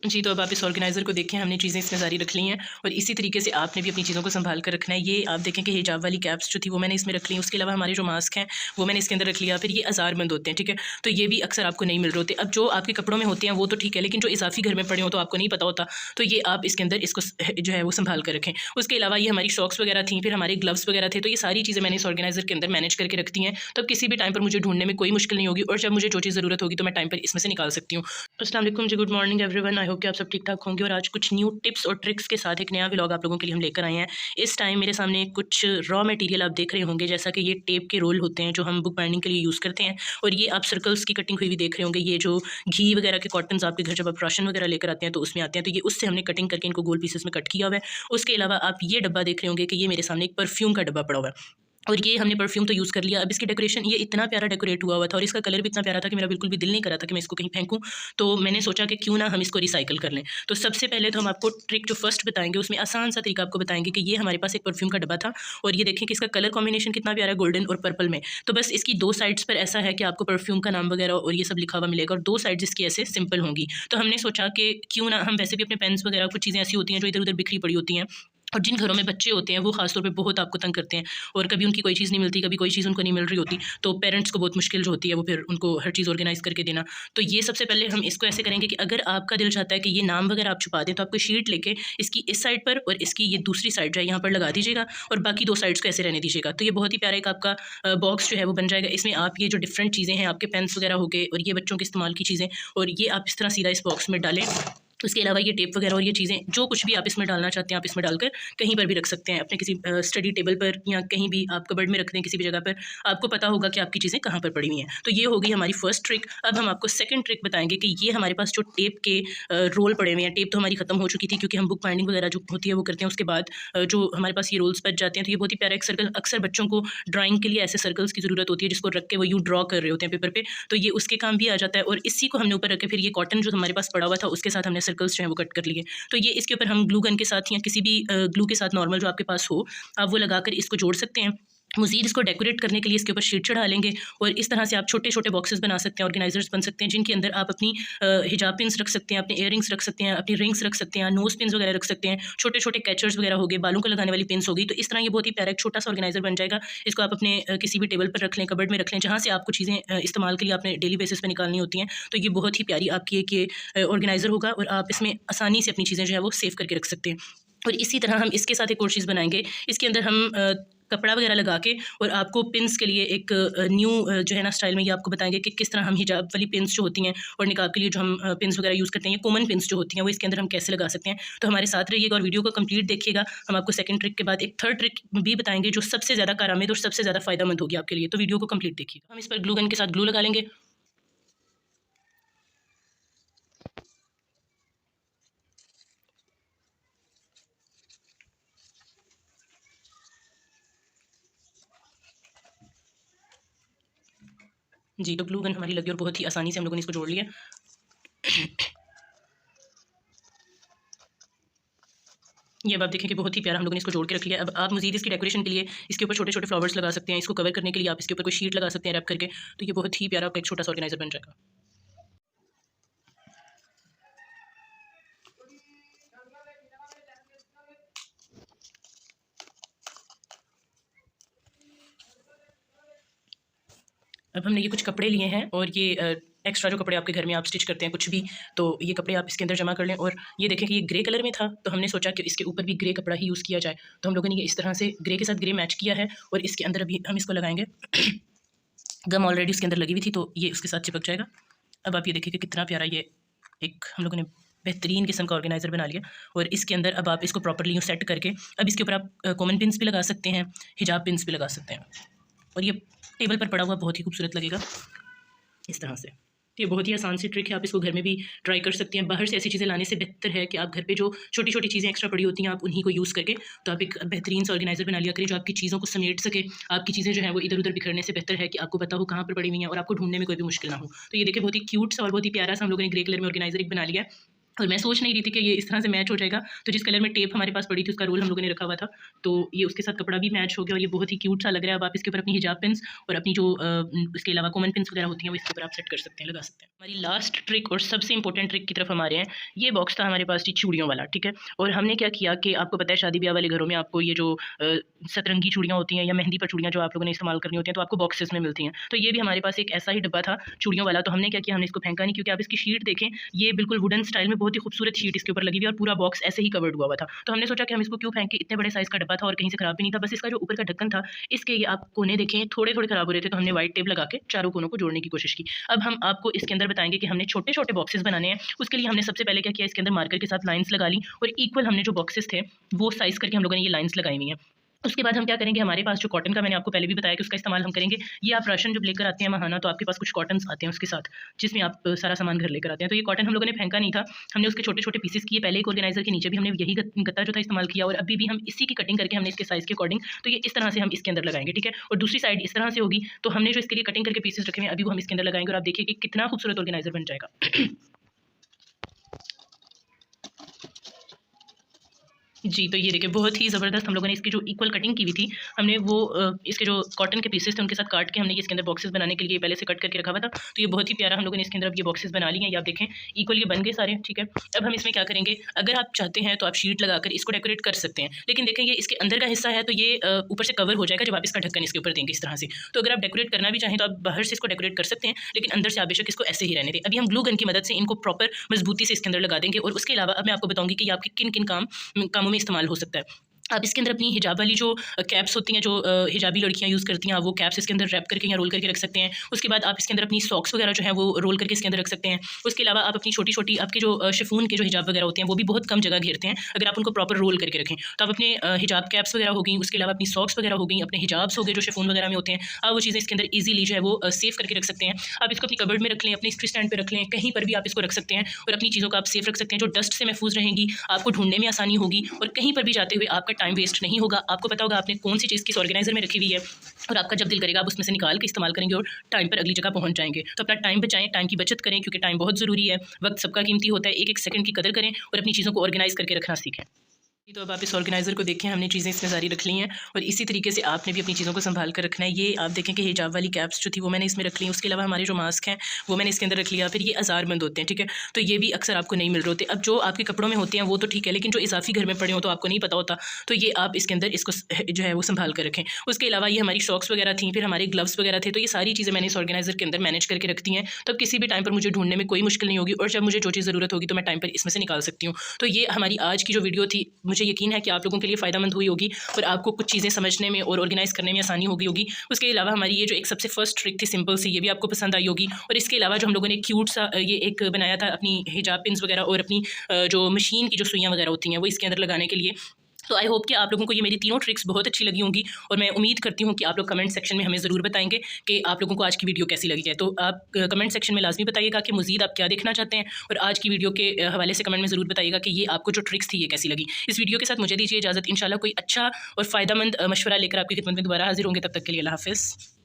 जी, तो अब आप इस ऑर्गेनाइज़र को देखें, हमने चीज़ें इसमें सारी रख ली हैं और इसी तरीके से आपने भी अपनी चीज़ों को सँभाल कर रखना है। ये आप देखें कि हिजाब वाली कैप्स जो थी वो मैंने इसमें रख ली। उसके अलावा हमारे जो मास्क हैं वो मैंने इसके अंदर रख लिया। फिर ये अज़ारबंद होते हैं, ठीक है? तो ये भी अक्सर आपको नहीं मिल रहे होते। अब जो आपके कपड़ों में होते हैं वो तो ठीक है, लेकिन जो इज़ाफ़ी घर में पड़े हों तो आपको नहीं पता होता, तो ये आप इसके अंदर इसको जो है वो सँभाल कर रखें। उसके अलावा ये हमारी सॉक्स वगैरह थी, फिर हमारे ग्लव्स वगैरह थे, तो ये सारी चीज़ें मैंने इस ऑर्गेनाइज़र के अंदर मैनेज करके रख दी हैं। तब किसी भी टाइम पर मुझे ढूँढने में कोई मुश्किल नहीं होगी और जब मुझे जो चीज़ ज़रूरत होगी तो मैं टाइम पर इसमें से निकाल सकती हूँ। अस्सलाम वालेकुम जी, good morning everyone. I hope कि आप सब ठीक-ठाक होंगे और आज कुछ न्यू टिप्स और ट्रिक्स के साथ एक नया व्लॉग आप लोगों के लिए हम लेकर आए हैं। इस टाइम मेरे सामने कुछ रॉ मटेरियल आप देख रहे होंगे, जैसा कि ये टेप के रोल होते हैं जो हम बुक बाइंडिंग के लिए यूज़ करते हैं, और ये आप सर्कल्स की कटिंग हुई भी देख रहे होंगे। ये जो घी वगैरह के कॉटन्स आपके घर जब आप राशन वगैरह लेकर आते हैं तो उसमें आते हैं, तो ये उससे हमने कटिंग करके इनको गोल पीसेस में कट किया हुआ है। उसके अलावा आप ये डब्बा देख रहे होंगे कि ये मेरे सामने एक परफ्यूम का डब्बा पड़ा हुआ है और ये हमने परफ्यूम तो यूज़ कर लिया। अब इसकी डेकोरेशन ये इतना प्यारा डेकोरेट हुआ हुआ था और इसका कलर भी इतना प्यारा था कि मेरा बिल्कुल भी दिल नहीं कर रहा था कि मैं इसको कहीं फेंकूँ। तो मैंने सोचा कि क्यों ना हम इसको रिसाइकिल कर लें। तो सबसे पहले तो हम आपको ट्रिक जो फर्स्ट बताएंगे उसमें आसान सा तरीका आपको बताएंगे कि ये हमारे पास एक परफ्यूम का डब्बा था और ये देखें कि इसका कलर कॉम्बिनेशन कितना प्यारा है, गोल्डन और पर्पल में। तो बस इसकी दो साइड्स पर ऐसा है कि आपको परफ्यूम का नाम वगैरह और ये सब लिखा हुआ मिलेगा और दो साइड्स इसकी ऐसे सिंपल होंगी। तो हमने सोचा कि क्यों ना हम, वैसे भी अपने पेन्स वगैरह कुछ चीज़ें ऐसी होती हैं जो इधर उधर बिखरी पड़ी होती हैं और जिन घरों में बच्चे होते हैं वो खासतौर पे बहुत आपको तंग करते हैं और कभी उनकी कोई चीज़ नहीं मिलती, कभी कोई चीज़ उनको नहीं मिल रही होती, तो पेरेंट्स को बहुत मुश्किल जो होती है वो फिर उनको हर चीज़ ऑर्गेनाइज़ करके देना। तो ये सबसे पहले हम इसको ऐसे करेंगे कि अगर आपका दिल चाहता है कि ये नाम वगैरह आप छुपा दें तो आपको शीट लेके इसकी इस साइड पर और इसकी ये दूसरी साइड जो है यहाँ पर लगा दीजिएगा और बाकी दो साइड्स को ऐसे रहने दीजिएगा। तो ये बहुत ही प्यारा एक आपका बॉक्स जो है वो बन जाएगा। इसमें आप ये जो डिफरेंट चीज़ें हैं, आपके पेन्स वगैरह हो गए और ये बच्चों के इस्तेमाल की चीज़ें, और ये आप इस तरह सीधा इस बॉक्स में डालें। उसके अलावा ये टेप वगैरह और ये चीज़ें जो कुछ भी आप इसमें डालना चाहते हैं आप इसमें डालकर कहीं पर भी रख सकते हैं, अपने किसी स्टडी टेबल पर या कहीं भी आप कबर्ड में रख दें, किसी भी जगह पर आपको पता होगा कि आपकी चीज़ें कहाँ पर पड़ी हुई हैं। तो ये हो गई हमारी फर्स्ट ट्रिक। अब हम आपको सेकंड ट्रिक बताएंगे कि ये हमारे पास जो टेप के रोल पड़े हुए हैं, टेप तो हमारी ख़त्म हो चुकी थी क्योंकि हम बुक बाइंडिंग वगैरह जो होती है वो करते हैं। उसके बाद जो हमारे पास ये रोल्स बच जाते हैं, तो ये बहुत ही प्यारा एक सर्कल, अक्सर बच्चों को ड्राइंग के लिए ऐसे सर्कल्स की ज़रूरत होती है जिसको रख के वो यूँ ड्रॉ कर रहे होते हैं पेपर पे, तो ये उसके काम भी आ जाता है। और इसी को हमने ऊपर रख के फिर ये कॉटन जो हमारे पास पड़ा हुआ था उसके साथ हमने सर्कल्स जो है वो कट कर लिए। तो ये इसके ऊपर हम ग्लू गन के साथ या किसी भी ग्लू के साथ नॉर्मल जो आपके पास हो आप वो लगाकर इसको जोड़ सकते हैं। मज़ीद इसको डेकोरेट करने के लिए इसके ऊपर शीट चढ़ा लेंगे और इस तरह से आप छोटे छोटे बॉक्सेस बना सकते हैं, ऑर्गेनाइजर्स बन सकते हैं, जिनके अंदर आप अपनी हिजाब पिन्स रख सकते हैं, अपने इयररिंग्स रख सकते हैं, अपनी रिंग्स रख सकते हैं, नोज पिन्स वगैरह रख सकते हैं, छोटे छोटे कैचर्स वगैरह हो गए, बालों को लगाने वाली पिन्स हो गई। तो इस तरह ये बहुत ही प्यारा एक छोटा सा ऑर्गेनाइजर बन जाएगा। इसको आप अपने किसी भी टेबल पर रख लें, कबर्ड में रख लें, जहाँ से आपको चीज़ें इस्तेमाल के लिए अपने डेली बेसिस पर निकालनी होती हैं। तो ये बहुत ही प्यारी आपकी एक ऑर्गेनाइजर होगा और आप इसमें आसानी से अपनी चीज़ें जो है वो सेव करके रख सकते हैं। और इसी तरह हम इसके साथ एक और चीज़ बनाएंगे। इसके अंदर हम कपड़ा वगैरह लगा के और आपको पिन्स के लिए एक न्यू जो है ना स्टाइल में ये आपको बताएंगे कि किस तरह हम हिजाब वाली पिन्स जो होती हैं और निकाब के लिए जो हम पिन्स वगैरह यूज़ करते हैं, ये कॉमन पिन्स जो होती हैं वो इसके अंदर हम कैसे लगा सकते हैं। तो हमारे साथ रहिएगा और वीडियो को कंप्लीट देखिएगा। हम आपको सेकंड ट्रिक के बाद एक थर्ड ट्रिक भी बताएंगे जो सबसे ज़्यादा कारआमद और सबसे ज़्यादा फ़ायदेमंद होगी आपके लिए। तो वीडियो को कंप्लीट देखिएगा। हम इस पर ग्लू गन के साथ ग्लू लगा लेंगे। जी, तो ग्लू गन हमारी लगी और बहुत ही आसानी से हम लोगों ने इसको जोड़ लिया। ये अब आप देखें कि बहुत ही प्यारा हम लोगों ने इसको जोड़ के रख लिया। अब आप मज़ीद इसकी डेकोरेशन के लिए इसके ऊपर छोटे छोटे फ्लावर्स लगा सकते हैं। इसको कवर करने के लिए आप इसके ऊपर कोई शीट लगा सकते हैं रैप करके। तो ये बहुत ही प्यारा आपका एक छोटा सा ऑर्गेनाइजर बन जाएगा। अब हमने ये कुछ कपड़े लिए हैं और ये एक्स्ट्रा जो कपड़े आपके घर में आप स्टिच करते हैं कुछ भी, तो ये कपड़े आप इसके अंदर जमा कर लें। और ये देखें कि ये ग्रे कलर में था तो हमने सोचा कि इसके ऊपर भी ग्रे कपड़ा ही यूज़ किया जाए। तो हम लोगों ने ये इस तरह से ग्रे के साथ ग्रे मैच किया है और इसके अंदर अभी हम इसको लगाएंगे। गम ऑलरेडी उसके अंदर लगी हुई थी तो ये उसके साथ चिपक जाएगा। अब आप ये देखिए कि कितना प्यारा ये एक हम लोगों ने बेहतरीन किस्म का ऑर्गेनाइज़र बना लिया। और इसके अंदर अब आप इसको प्रॉपर्ली यूँ सेट करके अब इसके ऊपर आप कॉमन पिन्स भी लगा सकते हैं, हिजाब पिन्स भी लगा सकते हैं और ये टेबल पर पड़ा हुआ बहुत ही खूबसूरत लगेगा इस तरह से। तो ये बहुत ही आसान सी ट्रिक है, आप इसको घर में भी ट्राई कर सकते हैं। बाहर से ऐसी चीज़ें लाने से बेहतर है कि आप घर पे जो छोटी छोटी चीज़ें एक्स्ट्रा पड़ी होती हैं आप उन्हीं को यूज़ करके तो आप एक बेहतरीन सा ऑर्गेनाइज़र बना लिया करें जो आपकी चीज़ों को समेट सके। आपकी चीज़ें जो है वो इधर उधर बिखरने से बेहतर है कि आपको पता हो कहाँ पर पड़ी हुई हैं और आपको ढूंढने में कोई भी मुश्किल ना हो। तो ये देखिए बहुत ही क्यूट सा और बहुत ही प्यारा सा हम लोगों ने ग्रे कलर में ऑर्गेनाइज़र एक बना लिया है। और मैं सोच नहीं रही थी कि ये इस तरह से मैच हो जाएगा। तो जिस कलर में टेप हमारे पास पड़ी थी उसका रोल हम लोगों ने रखा हुआ था, तो ये उसके साथ कपड़ा भी मैच हो गया और ये बहुत ही क्यूट सा लग रहा है। अब आप इसके ऊपर अपनी हिजाब पिन्स और अपनी जो इसके अलावा कॉमन पिन्स वगैरह होती हैं वो इसके ऊपर आप सेट कर सकते हैं, लगा सकते हैं। हमारी लास्ट ट्रिक और सबसे इंपॉर्टेंट ट्रिक की तरफ हमारे हैं। ये बॉक्स था हमारे पास जी चूड़ियों वाला, ठीक है। और हमने क्या किया कि आपको पता है शादी ब्याह वाले घरों में आपको ये जो सतरंगी चूड़ियाँ होती हैं या मेहंदी पर चूड़ियाँ जो आप लोगों ने इस्तेमाल करनी होती हैं तो आपको बॉक्सेस में मिलती हैं। तो ये भी हमारे पास एक ऐसा ही डब्बा था चूड़ियों वाला। तो हमने क्या किया, हमने इसको फेंका नहीं, क्योंकि आप इसकी शीट देखें, ये बिल्कुल वुडन स्टाइल में बहुत ही खूबसूरत शीट इसके ऊपर लगी हुई है और पूरा बॉक्स ऐसे ही कवर्ड हुआ था। तो हमने सोचा कि हम इसको क्यों फेंके, इतने बड़े साइज़ का डब्बा था और कहीं से खराब भी नहीं था। बस इसका जो ऊपर का ढक्कन था, इसके ये आप कोने देखें थोड़े थोड़े खराब हो रहे थे, तो हमने व्हाइट टेप लगा के चारों कोनों को जोड़ने की कोशिश की। अब हम आपको इसके अंदर बताएंगे कि हमने छोटे छोटे बॉक्सेस बनाने हैं। उसके लिए हमने सबसे पहले क्या किया, इसके अंदर मार्कर के साथ लाइन्स लगा ली और इक्वल हमने जो बॉक्सेस थे वो साइज़ करके हम लोगों ने ये लाइन्स लगाई हुई हैं। उसके बाद हम क्या करेंगे, हमारे पास जो कॉटन का मैंने आपको पहले भी बताया कि उसका इस्तेमाल हम करेंगे। ये आप राशन जब लेकर आते हैं महाना, तो आपके पास कुछ कॉटन्स आते हैं उसके साथ, जिसमें आप सारा सामान घर लेकर आते हैं। तो ये कॉटन हम लोगों ने फेंका नहीं था, हमने उसके छोटे छोटे पीसेस किए। पहले एक ऑर्गेनाइजर के नीचे भी हमने यही गत्ता जो था इस्तेमाल किया और अभी भी हम इसी की कटिंग करके हमने इसके साइज़ के अकॉर्डिंग, तो ये इस तरह से हम इसके अंदर लगाएंगे, ठीक है। और दूसरी साइड इस तरह से होगी, तो हमने जो इसके लिए कटिंग करके पीसेस रखे हुए हैं अभी वो हम इसके अंदर लगाएंगे और आप देखिए कि कितना खूबसूरत ऑर्गेनाइजर बन जाएगा। जी, तो ये देखिए बहुत ही ज़बरदस्त हम लोगों ने इसकी जो इक्वल कटिंग की हुई थी, हमने वो इसके जो कॉटन के पीसेस थे उनके साथ काट के हमने ये इसके अंदर बॉक्सेस बनाने के लिए पहले से कट करके रखा हुआ था। तो ये बहुत ही प्यारा हम लोगों ने इसके अंदर अब ये बॉक्सेस बना लिए हैं। ये आप देखें इक्वल ये बन गए सारे, ठीक है। अब हम इसमें क्या करेंगे, अगर आप चाहते हैं तो आप शीट लगाकर इसको डेकोरेट कर सकते हैं, लेकिन देखें ये इसके अंदर का हिस्सा है तो ये ऊपर से कवर हो जाएगा जब आप इसका ढक्कन इसके ऊपर देंगे इस तरह से। तो अगर आप डेकोरेट करना भी चाहें तो आप बाहर से इसको डेकोरेट कर सकते हैं, लेकिन अंदर से आप बेशक इसको ऐसे ही रहने दें। अभी हम ग्लू गन की मदद से इनको प्रॉपर मजबूती से इसके अंदर लगा देंगे और उसके अलावा अब मैं आपको बताऊँगी कि ये आपके किन-किन कामों में इस्तेमाल हो सकता है। आप इसके अंदर अपनी हिजाब वाली जो कैप्स होती हैं, जो हिजाबी लड़कियां यूज़ करती हैं, आप वो कैप्स इसके अंदर रैप करके या रोल करके रख सकते हैं। उसके बाद आप इसके अंदर अपनी सॉक्स वगैरह जो है वो रोल करके इसके अंदर रख सकते हैं। उसके अलावा आप अपनी छोटी छोटी आपके जो शिफॉन के जो हिजाब वगैरह होते हैं वो भी बहुत कम जगह घेरते हैं अगर आप उनको प्रॉपर रोल करके रखें। तो आप अपने हिजाब कैप्स वगैरह हो गई, उसके अलावा अपनी सॉक्स वगैरह हो गई, अपने हिजाब्स हो गए जो शिफॉन वगैरह में होते हैं, आप वो चीज़ें इसके अंदर ईजिली जो है वो सेव करके रख सकते हैं। आप इसको अपनी कबर्ड में रख लें, अपनी स्ट्री स्टैंड पर रख लें, कहीं पर भी आप इसको रख सकते हैं और अपनी चीज़ों को आप सेफ रख सकते हैं, जो डस्ट से महफूज रहेंगी, आपको ढूंढने में आसानी होगी और कहीं पर भी जाते हुए आपका टाइम वेस्ट नहीं होगा। आपको पता होगा आपने कौन सी चीज़ किस ऑर्गेनाइजर में रखी हुई है और आपका जब दिल करेगा आप उसमें से निकाल के इस्तेमाल करेंगे और टाइम पर अगली जगह पहुंच जाएंगे। तो अपना टाइम बचाएं, टाइम की बचत करें, क्योंकि टाइम बहुत ज़रूरी है। वक्त सबका कीमती होता है, एक एक सेकंड की कदर करें और अपनी चीज़ों को ऑर्गेनाइज करके रखना सीखें। तो अब आप इस ऑर्गेनाइज़र को देखें, हमने चीज़ें इसमें सारी रख ली हैं और इसी तरीके से आपने भी अपनी चीज़ों को संभाल कर रखना है। ये आप देखें कि हिजाब वाली कैप्स जो थी वो मैंने इसमें रख ली। उसके अलावा हमारे जो मास्क हैं वो मैंने इसके अंदर रख लिया। फिर ये अज़ारबंद होते हैं, ठीक है, तो ये भी अक्सर आपको नहीं मिल रहे होते। अब जो आपके कपड़ों में होते हैं वो तो ठीक है, लेकिन जो इजाफी घर में पड़े हो तो आपको नहीं पता होता, तो ये आप इसके अंदर इसको जो है वो संभाल कर रखें। उसके अलावा ये हमारी सॉक्स वगैरह थी, फिर हमारे ग्लव्स वगैरह थे, तो ये सारी चीज़ें मैंने इस ऑर्गेनाइज़र के अंदर मैनेज करके रखती हैं। तो अब किसी भी टाइम पर मुझे ढूंढने में कोई मुश्किल नहीं होगी और जब मुझे जो चीज़ ज़रूरत होगी तो मैं टाइम पर इसमें से निकाल सकती हूँ। तो ये हमारी आज की जो वीडियो थी, मुझे यकीन है कि आप लोगों के लिए फ़ायदेमंद हुई होगी और आपको कुछ चीज़ें समझने में और ऑर्गेनाइज़ करने में आसानी हो गई होगी। उसके अलावा हमारी ये जो एक सबसे फर्स्ट ट्रिक थी सिंपल सी, ये भी आपको पसंद आई होगी। और इसके अलावा जो हम लोगों ने क्यूट सा ये एक बनाया था अपनी हिजाब पिन्स वगैरह और अपनी जो मशीन की जो सुइयाँ वगैरह होती हैं वो इसके अंदर लगाने के लिए। तो आई होप कि आप लोगों को ये मेरी तीनों ट्रिक्स बहुत अच्छी लगी होंगी और मैं उम्मीद करती हूँ कि आप लोग कमेंट सेक्शन में हमें ज़रूर बताएंगे कि आप लोगों को आज की वीडियो कैसी लगी है। तो आप कमेंट सेक्शन में लाजमी बताइएगा कि मज़ीद आप क्या देखना चाहते हैं और आज की वीडियो के हवाले से कमेंट में ज़रूर बताइएगा कि ये आपको जो ट्रिक्स थी ये कैसी लगी। इस वीडियो के साथ मुझे दीजिए इजाज़त, इंशाल्लाह कोई अच्छा और फ़ायदेमंद मशवरा लेकर आपकी खिदमत में दोबारा हाजिर होंगे। तब तक के लिए अल्लाह हाफ़िज़।